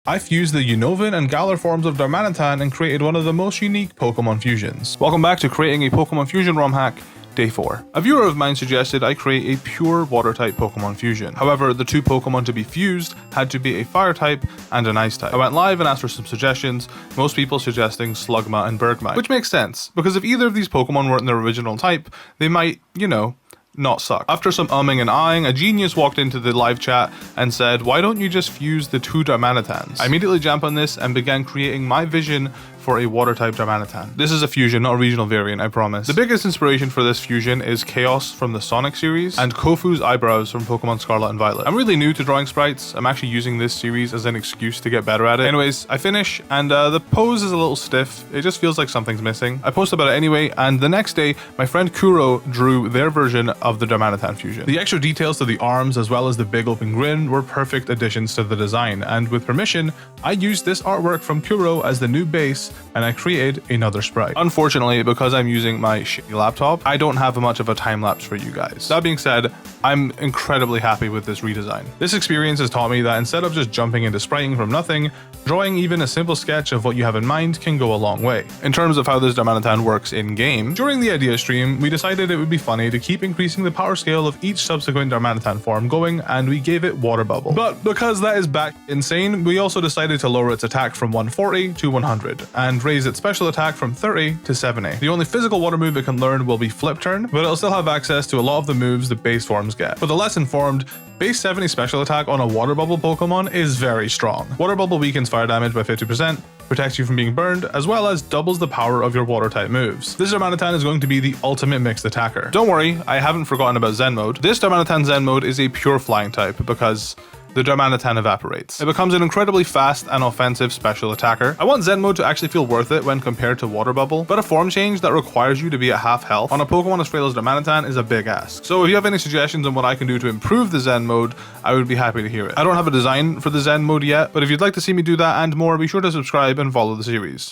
I fused the Unova and Galar forms of Darmanitan and created one of the most unique Pokemon fusions. Welcome back to creating a Pokemon fusion ROM hack. Day 4. A viewer of mine suggested I create a pure water-type Pokemon fusion. However, the two Pokemon to be fused had to be a fire-type and an ice-type. I went live and asked for some suggestions, most people suggesting Slugma and Bergmite. Which makes sense, because if either of these Pokemon weren't their original type, they might, not suck. After some umming and ahhing, a genius walked into the live chat and said, why don't you just fuse the two Darmanitans? I immediately jumped on this and began creating my vision for a water-type Darmanitan. This is a fusion, not a regional variant, I promise. The biggest inspiration for this fusion is Chaos from the Sonic series and Kofu's eyebrows from Pokemon Scarlet and Violet. I'm really new to drawing sprites. I'm actually using this series as an excuse to get better at it. Anyways, I finish and the pose is a little stiff. It just feels like something's missing. I post about it anyway, and the next day, my friend Kuro drew their version of the Darmanitan fusion. The extra details to the arms as well as the big open grin were perfect additions to the design, and with permission, I used this artwork from Kuro as the new base and I created another sprite. Unfortunately, because I'm using my shitty laptop, I don't have much of a time lapse for you guys. That being said, I'm incredibly happy with this redesign. This experience has taught me that instead of just jumping into spriting from nothing, drawing even a simple sketch of what you have in mind can go a long way. In terms of how this Darmanitan works in-game, during the idea stream, we decided it would be funny to keep increasing the power scale of each subsequent Darmanitan form going, and we gave it Water Bubble. But because that is back insane, we also decided to lower its attack from 140 to 100, and raise its special attack from 30 to 70. The only physical water move it can learn will be Flip Turn, but it'll still have access to a lot of the moves the base forms get. For the less informed, base 70 special attack on a Water Bubble Pokemon is very strong. Water Bubble weakens fire damage by 50%, protects you from being burned, as well as doubles the power of your water type moves. This Darmanitan is going to be the ultimate mixed attacker. Don't worry, I haven't forgotten about Zen mode. This Darmanitan Zen mode is a pure flying type because the Darmanitan evaporates. It becomes an incredibly fast and offensive special attacker. I want Zen mode to actually feel worth it when compared to Water Bubble, but a form change that requires you to be at half health on a Pokemon as frail as Darmanitan is a big ask. So if you have any suggestions on what I can do to improve the Zen mode, I would be happy to hear it. I don't have a design for the Zen mode yet, but if you'd like to see me do that and more, be sure to subscribe and follow the series.